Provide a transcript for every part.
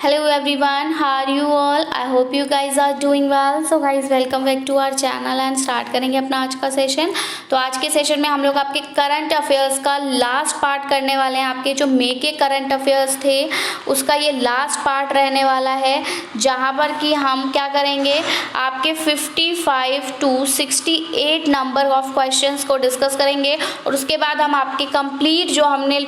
Hello everyone, how are you all? I hope you guys are doing well. So guys, welcome back to our channel and start करेंगे अपना आज का session. तो आज के session में हम लोग आपके करंट अफेयर्स का लास्ट पार्ट करने वाले हैं। आपके जो मई के करंट अफेयर्स थे उसका ये लास्ट पार्ट रहने वाला है, जहाँ पर कि हम क्या करेंगे, आपके 55 to 68 नंबर ऑफ क्वेश्चंस को डिस्कस करेंगे और उसके बाद हम आपके कंप्लीट जो हमने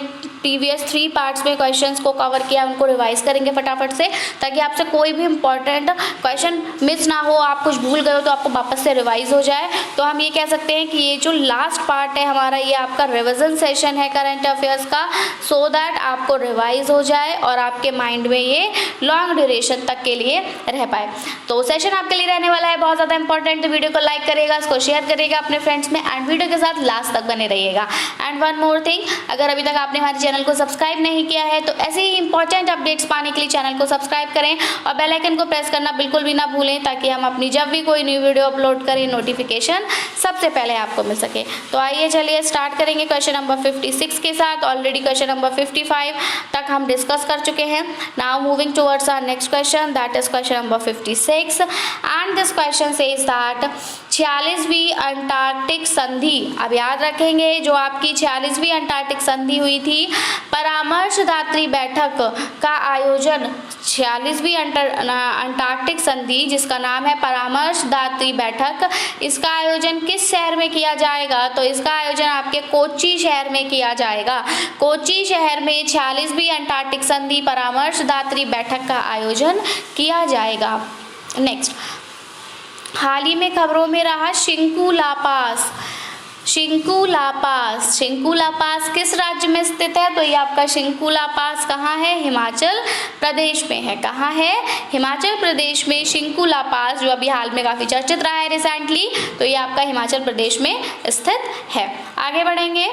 प्रीवियस 3 पार्ट्स में क्वेश्चंस को कवर किया उनको रिवाइज करेंगे फटाफट से, ताकि आपसे कोई भी इंपॉर्टेंट क्वेश्चन मिस ना हो, आप कुछ भूल गए हो तो आपको वापस से रिवाइज हो जाए। तो हम ये कह सकते हैं कि ये जो लास्ट पार्ट है हमारा, ये आपका रिविजन सेशन है करंट अफेयर्स का, सो दैट आपको रिवाइज हो जाए और आपके माइंड में ये लॉन्ग ड्यूरेशन तक के लिए रह पाए। तो सेशन आपके लिए रहने वाला है बहुत ज़्यादा इंपॉर्टेंट। तो वीडियो को लाइक करेगा, इसको शेयर करेगा अपने फ्रेंड्स में एंड वीडियो के साथ लास्ट तक बने रहिएगा। एंड वन मोर थिंग, अगर अभी तक आपने हमारे चैनल को सब्सक्राइब नहीं किया है तो ऐसे ही इंपॉर्टेंट अपडेट्स पाने के लिए चैनल को सब्सक्राइब करें और बेल आइकन को प्रेस करना बिल्कुल भी ना भूलें, ताकि हम अपनी जब भी कोई न्यू वीडियो अपलोड करें नोटिफिकेशन सबसे पहले आपको मिल सके। तो आइए चलिए स्टार्ट करेंगे क्वेश्चन नंबर 56 के साथ। ऑलरेडी क्वेश्चन नंबर 55 तक हम डिस्कस कर चुके हैं। Now moving towards our next question, that is question number 56 and this question says that 46वीं अंटार्कटिक संधि, अब याद रखेंगे जो आपकी 46वीं अंटार्कटिक संधि हुई थी, परामर्शदात्री बैठक का आयोजन 46वीं अंटार्कटिक संधि जिसका नाम है परामर्शदात्री बैठक, इसका आयोजन किस शहर में किया जाएगा? तो इसका आयोजन आपके कोच्चि शहर में किया जाएगा। कोच्चि शहर में 46वीं अंटार्कटिक संधि परामर्शदात्री बैठक का आयोजन किया जाएगा। नेक्स्ट, हाल ही में खबरों में रहा शिंकू ला पास। शिंकू ला पास, शिंकू ला पास किस राज्य में स्थित है? तो ये आपका शिंकू ला पास कहाँ है? हिमाचल प्रदेश में है। कहाँ है? हिमाचल प्रदेश में शिंकू ला पास, जो अभी हाल में काफ़ी चर्चित रहा है रिसेंटली, तो ये आपका हिमाचल प्रदेश में स्थित है। आगे बढ़ेंगे,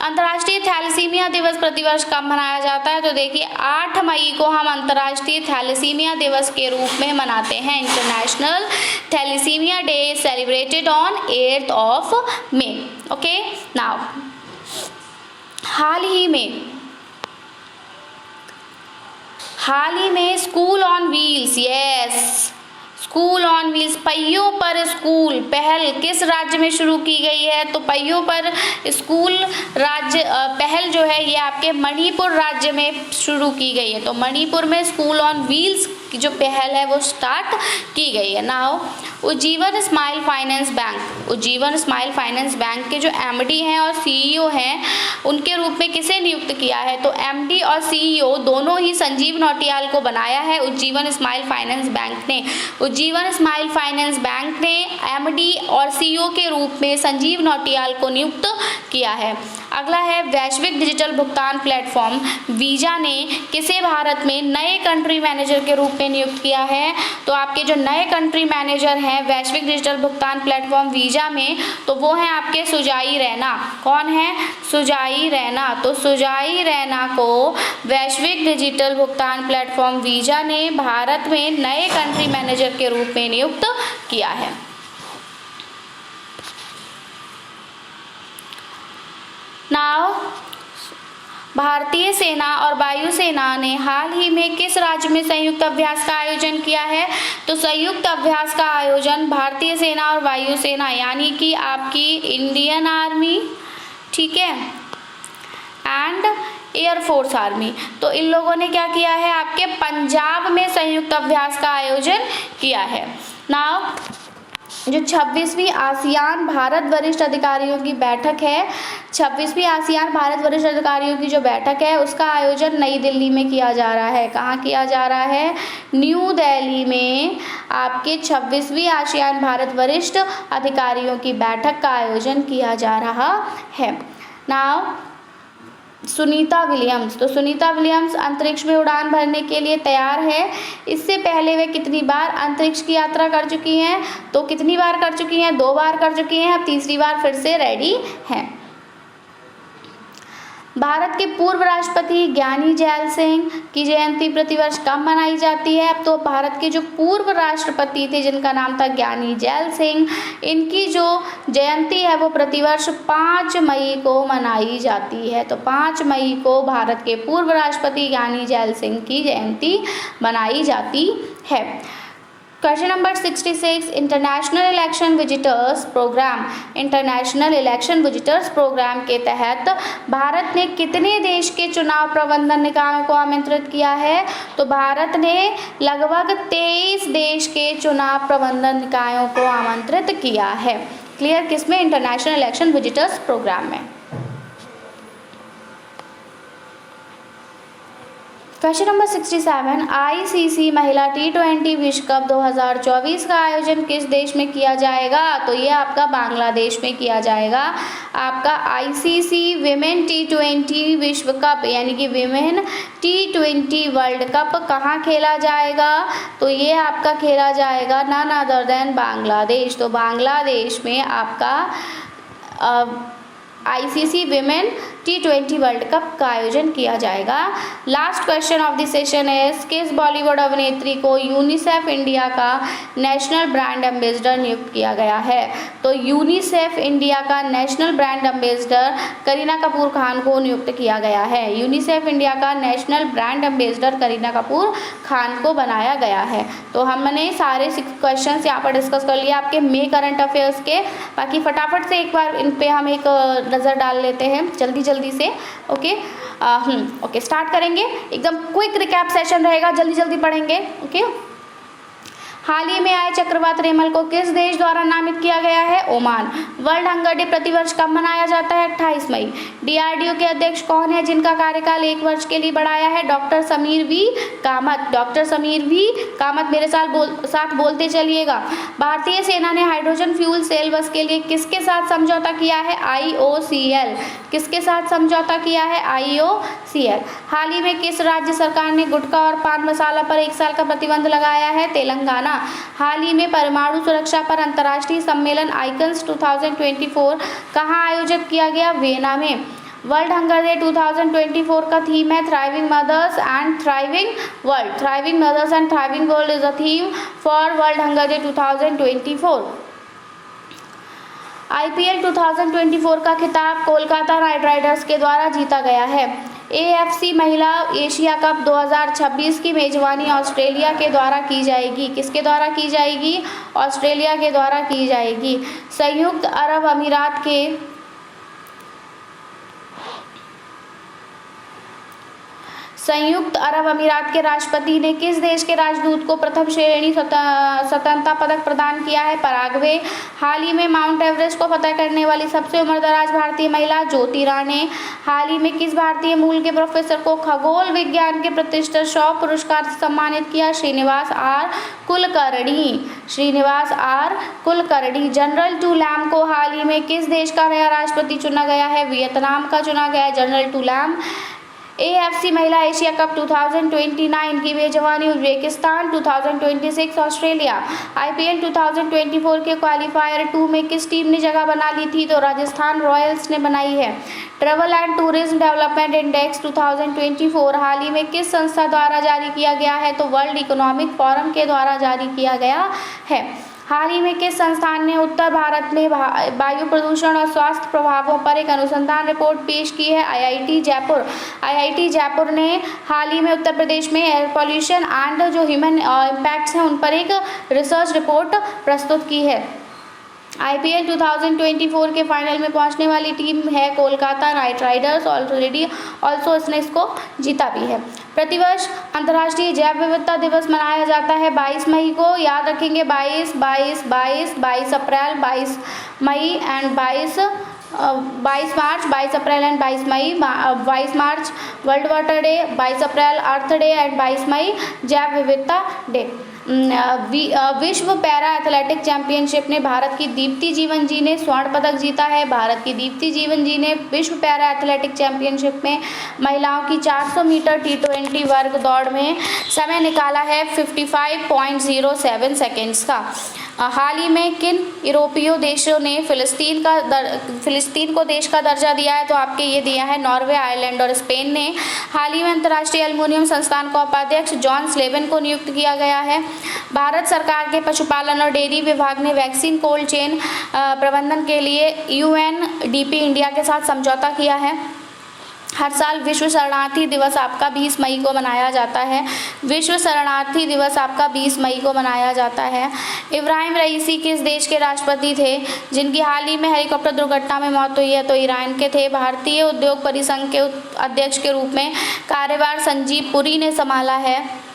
अंतर्राष्ट्रीय थैलेसीमिया दिवस प्रतिवर्ष कब मनाया जाता है? तो देखिए 8 मई को हम अंतर्राष्ट्रीय थैलेसीमिया दिवस के रूप में मनाते हैं। International thalassaemia day celebrated on 8th of May। Okay, now हाल ही में school on wheels, yes, school on wheels, पहियों पर स्कूल पहल किस राज्य में शुरू की गई है? तो पहियों पर स्कूल राज्य पहल जो है ये आपके मणिपुर राज्य में शुरू की गई है। तो मणिपुर में स्कूल ऑन व्हील्स की जो पहल है वो स्टार्ट की गई है। Now Ujjivan smile finance bank, Ujjivan smile finance bank के जो एमडी हैं और सीईओ हैं उनके रूप में किसे नियुक्त किया है? तो एमडी और सीईओ दोनों ही संजीव नौटियाल को बनाया है उज्जीवन स्माइल फाइनेंस बैंक ने। उज्जीवन स्माइल फाइनेंस बैंक ने एमडी और सीईओ के रूप में संजीव नौटियाल को नियुक्त किया है। अगला है, वैश्विक डिजिटल भुगतान प्लेटफॉर्म वीजा ने किसे भारत में नए कंट्री मैनेजर के रूप में नियुक्त किया है? तो आपके जो नए कंट्री मैनेजर हैं वैश्विक डिजिटल भुगतान प्लेटफॉर्म वीजा में, तो वो हैं आपके सुजाई रैना। कौन है? सुजाई रैना। तो सुजाई रैना को वैश्विक डिजिटल भुगतान प्लेटफॉर्म वीजा ने भारत में नए कंट्री मैनेजर के रूप में नियुक्त किया है। नाउ भारतीय सेना और वायुसेना ने हाल ही में किस राज्य में संयुक्त अभ्यास का आयोजन किया है? तो संयुक्त अभ्यास का आयोजन भारतीय सेना और वायुसेना यानी कि आपकी इंडियन आर्मी, ठीक है, एंड एयरफोर्स आर्मी, तो इन लोगों ने क्या किया है? आपके पंजाब में संयुक्त अभ्यास का आयोजन किया है। नाउ जो 26वीं आसियान भारत वरिष्ठ अधिकारियों की बैठक है, 26वीं आसियान भारत वरिष्ठ अधिकारियों की जो बैठक है उसका आयोजन नई दिल्ली में किया जा रहा है। कहाँ किया जा रहा है? न्यू दिल्ली में आपके 26वीं आसियान भारत वरिष्ठ अधिकारियों की बैठक का आयोजन किया जा रहा है। नाउ सुनीता विलियम्स, तो सुनीता विलियम्स अंतरिक्ष में उड़ान भरने के लिए तैयार है। इससे पहले वे कितनी बार अंतरिक्ष की यात्रा कर चुकी हैं? तो कितनी बार कर चुकी हैं? 2 बार कर चुकी हैं, अब तीसरी बार फिर से रेडी हैं। भारत के पूर्व राष्ट्रपति ज्ञानी जैल सिंह की जयंती प्रतिवर्ष कब मनाई जाती है? तो भारत के जो पूर्व राष्ट्रपति थे जिनका नाम था ज्ञानी जैल सिंह, इनकी जो जयंती है वो प्रतिवर्ष 5 मई को मनाई जाती है। तो 5 मई को भारत के पूर्व राष्ट्रपति ज्ञानी जैल सिंह की जयंती मनाई जाती है। Question number 66, international election visitors program. International election visitors program के तहत भारत ने कितने देश के चुनाव प्रबंधन निकायों को आमंत्रित किया है? तो भारत ने लगभग 23 देश के चुनाव प्रबंधन निकायों को आमंत्रित किया है। क्लियर? किसमें? इंटरनेशनल इलेक्शन विजिटर्स प्रोग्राम में। क्वेश्चन नंबर 67, आईसीसी महिला T20 विश्व कप 2024 का आयोजन किस देश में किया जाएगा? तो ये आपका बांग्लादेश में किया जाएगा। आपका आईसीसी विमेन T20 विश्व कप यानी कि विमेन T20 वर्ल्ड कप कहाँ खेला जाएगा? तो ये आपका खेला जाएगा नन अदर देन बांग्लादेश। तो बांग्लादेश में आपका ICC women T20 world cup का आयोजन किया जाएगा। Last question of the session is, किस बॉलीवुड अभिनेत्री को यूनिसेफ इंडिया का नेशनल ब्रांड एम्बेसडर नियुक्त किया गया है? तो यूनिसेफ इंडिया का national brand ambassador Kareena Kapoor Khan को नियुक्त किया गया है। यूनिसेफ इंडिया का national brand ambassador Kareena Kapoor Khan को बनाया गया है। तो हमने सारे क्वेश्चन यहाँ पर डिस्कस कर लिया आपके मे करंट अफेयर्स के। बाकी फटाफट से एक बार इन पे हम एक नज़र डाल लेते हैं जल्दी से। ओके, स्टार्ट करेंगे। एकदम क्विक रिकैप सेशन रहेगा, जल्दी पढ़ेंगे। ओके, हाल ही में आए चक्रवात रेमल को किस देश द्वारा नामित किया गया है? ओमान। वर्ल्ड हंगर डे प्रतिवर्ष कब मनाया जाता है? 28 मई। डीआरडीओ के अध्यक्ष कौन है जिनका कार्यकाल 1 वर्ष के लिए बढ़ाया है? Doctor Sameer V Kamat. Doctor Sameer V Kamat, मेरे साथ बोलते चलिएगा। भारतीय सेना ने हाइड्रोजन फ्यूल सेल बस के लिए किसके साथ समझौता किया है? IOCL। किसके साथ समझौता किया है? IOCL। हाल ही में किस राज्य सरकार ने गुटखा और पान मसाला पर 1 साल का प्रतिबंध लगाया है? तेलंगाना। हाल ही में परमाणु सुरक्षा पर अंतर्राष्ट्रीय सम्मेलन आइकन्स 2024 कहाँ आयोजित किया गया? वियना में। वर्ल्ड हंगर डे 2024 का थीम है thriving mothers and thriving world. Thriving mothers and thriving world is the theme for world hunger day 2024। IPL 2024 का खिताब कोलकाता नाइट राइडर्स के द्वारा जीता गया है। AFC महिला एशिया कप 2026 की मेजबानी ऑस्ट्रेलिया के द्वारा की जाएगी। किसके द्वारा की जाएगी? ऑस्ट्रेलिया के द्वारा की जाएगी। संयुक्त अरब अमीरात के राष्ट्रपति ने किस देश के राजदूत को प्रथम श्रेणी स्वतंत्रता पदक प्रदान किया है? पराग्वे। हाल ही में माउंट एवरेस्ट को फतह करने वाली सबसे उम्रदराज भारतीय महिला ज्योति राणे। हाल ही में किस भारतीय मूल के प्रोफेसर को खगोल विज्ञान के प्रतिष्ठित शॉ पुरस्कार से सम्मानित किया? Srinivas R Kulkarni. General To Lam को हाल ही में किस देश का नया राष्ट्रपति चुना गया है? वियतनाम का चुना गया है जनरल टू लैम। AFC महिला एशिया कप 2029 की मेजबानी उज्बेकिस्तान, 2026 ऑस्ट्रेलिया। IPL 2024 के क्वालिफायर 2 में किस टीम ने जगह बना ली थी? तो राजस्थान रॉयल्स ने बनाई है। Travel and tourism development index 2024 हाल ही में किस संस्था द्वारा जारी किया गया है? तो वर्ल्ड इकोनॉमिक फोरम के द्वारा जारी किया गया है। हाल ही में किस संस्थान ने उत्तर भारत में वायु प्रदूषण और स्वास्थ्य प्रभावों पर एक अनुसंधान रिपोर्ट पेश की है? IIT जयपुर। IIT जयपुर ने हाल ही में उत्तर प्रदेश में एयर पॉल्यूशन एंड जो ह्यूमन इम्पैक्ट्स हैं उन पर एक रिसर्च रिपोर्ट प्रस्तुत की है। IPL 2024 के फाइनल में पहुंचने वाली टीम है कोलकाता नाइट राइडर्स। ऑल्सो इसने इसको जीता भी है। प्रतिवर्ष अंतर्राष्ट्रीय जैव विविधता दिवस मनाया जाता है 22 मई को। याद रखेंगे 22 अप्रैल, 22 मई एंड 22 मार्च, 22 अप्रैल एंड 22 मई। 22 March world water day, 22 April earth day and 22 मई जैव विविधता डे। विश्व पैरा एथलेटिक चैंपियनशिप में भारत की दीप्ति जीवन जी ने स्वर्ण पदक जीता है। भारत की दीप्ति जीवन जी ने विश्व पैरा एथलेटिक चैंपियनशिप में महिलाओं की 400 मीटर T20 वर्ग दौड़ में समय निकाला है 55.07 सेकेंड्स का। हाल ही में किन यूरोपीय देशों ने फिलिस्तीन को देश का दर्जा दिया है? तो आपके ये दिया है नॉर्वे, आयरलैंड और स्पेन ने। हाल ही में अंतर्राष्ट्रीय एल्युमिनियम संस्थान का उपाध्यक्ष जॉन स्लेवन को नियुक्त किया गया है। भारत सरकार के पशुपालन और डेयरी विभाग ने वैक्सीन कोल्ड चेन प्रबंधन के लिए UNDP इंडिया के साथ समझौता किया है। हर साल विश्व शरणार्थी दिवस आपका 20 मई को मनाया जाता है। विश्व शरणार्थी दिवस आपका 20 मई को मनाया जाता है। इब्राहिम रईसी किस देश के राष्ट्रपति थे जिनकी हाल ही में हेलीकॉप्टर दुर्घटना में मौत हुई है? तो ईरान के थे। भारतीय उद्योग परिसंघ के अध्यक्ष के रूप में कार्यभार संजीव पुरी ने संभाला है।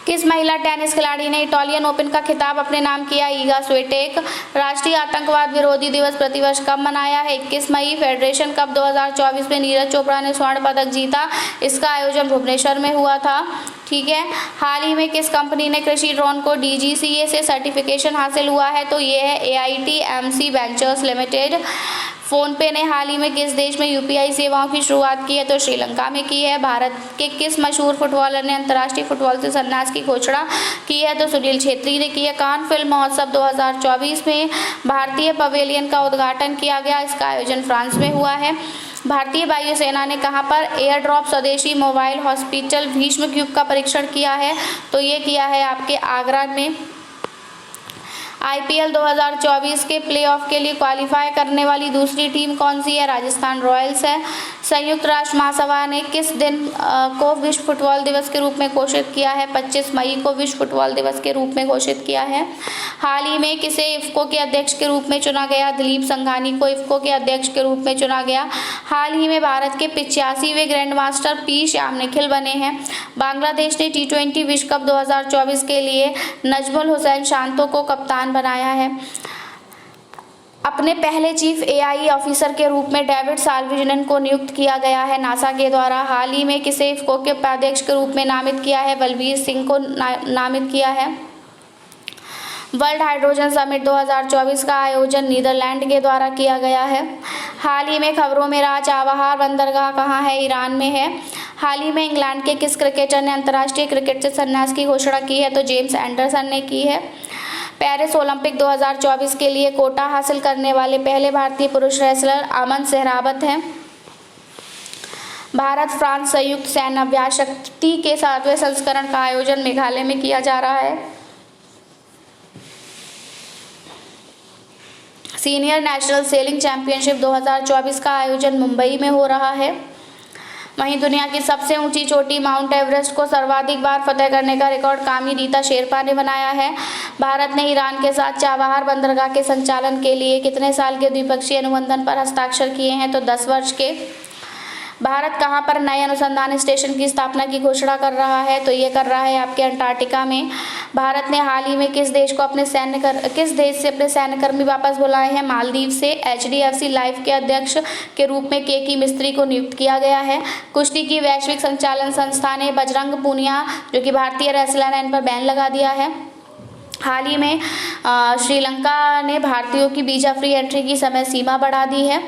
किस महिला टेनिस खिलाड़ी ने इटालियन ओपन का खिताब अपने नाम किया? ईगा स्विएटेक। राष्ट्रीय आतंकवाद विरोधी दिवस प्रतिवर्ष कब मनाया है? 21 मई। फेडरेशन कप 2024 में नीरज चोपड़ा ने स्वर्ण पदक जीता। इसका आयोजन भुवनेश्वर में हुआ था। ठीक है। हाल ही में किस कंपनी ने कृषि ड्रोन को DGCA से सर्टिफिकेशन हासिल हुआ है? तो ये है AITMC वेंचर्स लिमिटेड। फोनपे ने हाल ही में किस देश में UPI सेवाओं की शुरुआत की है? तो श्रीलंका में की है। भारत के किस मशहूर फुटबॉलर ने अंतर्राष्ट्रीय फुटबॉल से संन्यास की घोषणा की है? तो सुनील छेत्री ने की है। कान फिल्म महोत्सव 2024 में भारतीय पवेलियन का उद्घाटन किया गया। इसका आयोजन फ्रांस में हुआ है। भारतीय वायुसेना ने कहां पर एयर ड्रॉप स्वदेशी मोबाइल हॉस्पिटल भीष्म क्यूब का परीक्षण किया है? तो ये किया है आपके आगरा में। IPL 2024 के प्लेऑफ के लिए क्वालिफाई करने वाली दूसरी टीम कौन सी है? राजस्थान रॉयल्स है। संयुक्त राष्ट्र महासभा ने किस दिन को विश्व फुटबॉल दिवस के रूप में घोषित किया है? 25 मई को विश्व फुटबॉल दिवस के रूप में घोषित किया है। हाल ही में किसे इफ्को के अध्यक्ष के रूप में चुना गया? दिलीप संघानी को इफ्को के अध्यक्ष के रूप में चुना गया। हाल ही में भारत के 85वें grandmaster P Shyam Nikhil बने हैं। बांग्लादेश ने T20 विश्व कप 2024 के लिए नजमुल हुसैन शांतो को कप्तान बनाया है। अपने पहले चीफ AI ऑफिसर के रूप में डेविड साल्विजनन को नियुक्त किया गया है नासा के द्वारा। हाल ही में किसे इफ्को के उपाध्यक्ष के रूप में नामित किया है? बलबीर सिंह को नामित किया है। वर्ल्ड हाइड्रोजन समिट 2024 का आयोजन नीदरलैंड के द्वारा किया गया है। हाल ही में खबरों में रहा चाबहार बंदरगाह कहाँ है? ईरान में है। हाल ही में इंग्लैंड के किस क्रिकेटर ने अंतर्राष्ट्रीय क्रिकेट से संन्यास की घोषणा की है? तो जेम्स एंडरसन ने की है। पेरिस ओलंपिक 2024 के लिए कोटा हासिल करने वाले पहले भारतीय पुरुष रेसलर अमन सहरावत हैं। भारत फ्रांस संयुक्त सैन्य अभ्यास शक्ति के 7वें संस्करण का आयोजन मेघालय में किया जा रहा है। सीनियर नेशनल सेलिंग चैंपियनशिप 2024 का आयोजन मुंबई में हो रहा है। वहीं दुनिया की सबसे ऊंची चोटी माउंट एवरेस्ट को सर्वाधिक बार फतह करने का रिकॉर्ड कामी रीता शेरपा ने बनाया है। भारत ने ईरान के साथ चाबहार बंदरगाह के संचालन के लिए कितने साल के द्विपक्षीय अनुबंधन पर हस्ताक्षर किए हैं? तो 10 वर्ष के। भारत कहां पर नए अनुसंधान स्टेशन की स्थापना की घोषणा कर रहा है? तो ये कर रहा है आपके अंटार्कटिका में। भारत ने हाल ही में किस देश से अपने सैन्यकर्मी वापस बुलाए हैं? मालदीव से। HDFC लाइफ के अध्यक्ष के रूप में KK मिस्त्री को नियुक्त किया गया है। कुश्ती की वैश्विक संचालन संस्था ने बजरंग पूनिया जो कि भारतीय रेसलर हैं इन पर बैन लगा दिया है। हाल ही में श्रीलंका ने भारतीयों की वीजा फ्री एंट्री की समय सीमा बढ़ा दी है।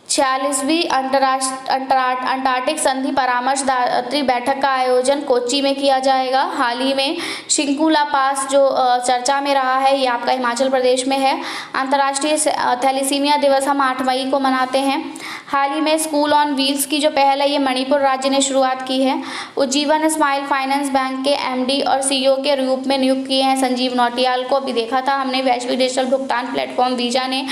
46वीं अंटार्कटिक संधि परामर्शदात्री बैठक का आयोजन कोच्चि में किया जाएगा। हाल ही में शिंकुला पास जो चर्चा में रहा है ये आपका हिमाचल प्रदेश में है। अंतर्राष्ट्रीय थैलीसीमिया दिवस हम 8 मई को मनाते हैं। हाल ही में स्कूल ऑन व्हील्स की जो पहल है ये मणिपुर राज्य ने शुरुआत की है। उज्जीवन स्माइल फाइनेंस बैंक के MD और CEO के रूप में नियुक्त किए हैं संजीव नौटियाल को। अभी देखा था हमने वैश्विक डिजिटल भुगतान प्लेटफॉर्म वीजा ने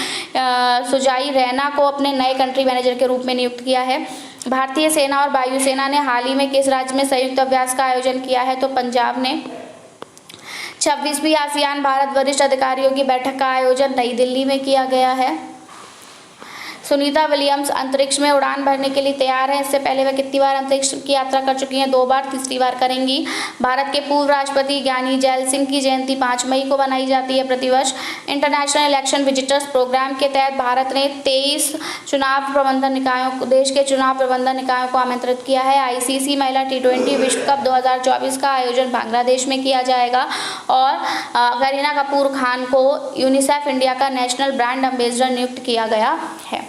सुजाई रैना को अपने नए कंट्री मैनेजर के रूप में नियुक्त किया है। भारतीय सेना और वायुसेना ने हाल ही में किस राज्य में संयुक्त अभ्यास का आयोजन किया है? तो पंजाब ने। 26वीं आसियान भारत वरिष्ठ अधिकारियों की बैठक का आयोजन नई दिल्ली में किया गया है। सुनीता विलियम्स अंतरिक्ष में उड़ान भरने के लिए तैयार हैं। इससे पहले वह कितनी बार अंतरिक्ष की यात्रा कर चुकी हैं? 2 बार, तीसरी बार करेंगी। भारत के पूर्व राष्ट्रपति ज्ञानी जैल सिंह की जयंती 5 मई को मनाई जाती है प्रतिवर्ष। इंटरनेशनल इलेक्शन विजिटर्स प्रोग्राम के तहत भारत ने 23 देश के चुनाव प्रबंधन निकायों को आमंत्रित किया है। ICC महिला T20 विश्व कप 2024 का आयोजन बांग्लादेश में किया जाएगा। और करीना कपूर खान को यूनिसेफ इंडिया का नेशनल ब्रांड एम्बेसडर नियुक्त किया गया है।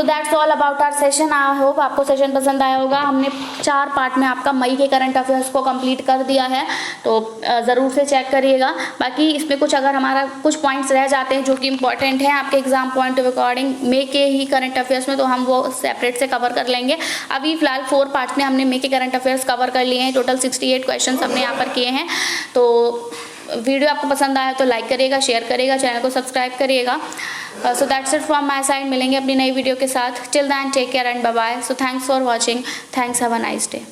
So that's all about our session. I hope आपको सेशन पसंद आया होगा। हमने 4 पार्ट में आपका मई के करंट अफेयर्स को कंप्लीट कर दिया है, तो ज़रूर से चेक करिएगा। बाकी इसमें कुछ अगर हमारा कुछ पॉइंट्स रह जाते हैं जो कि इंपॉर्टेंट हैं आपके एग्जाम पॉइंट ऑफ अकॉर्डिंग मई के ही करंट अफेयर्स में, तो हम वो सेपरेट से कवर कर लेंगे। अभी फिलहाल 4 पार्ट्स में हमने मई के करंट अफेयर्स कवर कर लिए हैं। टोटल 68 क्वेश्चन हमने यहाँ पर किए हैं। तो वीडियो आपको पसंद आया तो लाइक करिएगा, शेयर करिएगा, चैनल को सब्सक्राइब करिएगा। So that's it from my side. मिलेंगे अपनी नई वीडियो के साथ। Till then take care and bye bye. So thanks for watching. Thanks, have a nice day.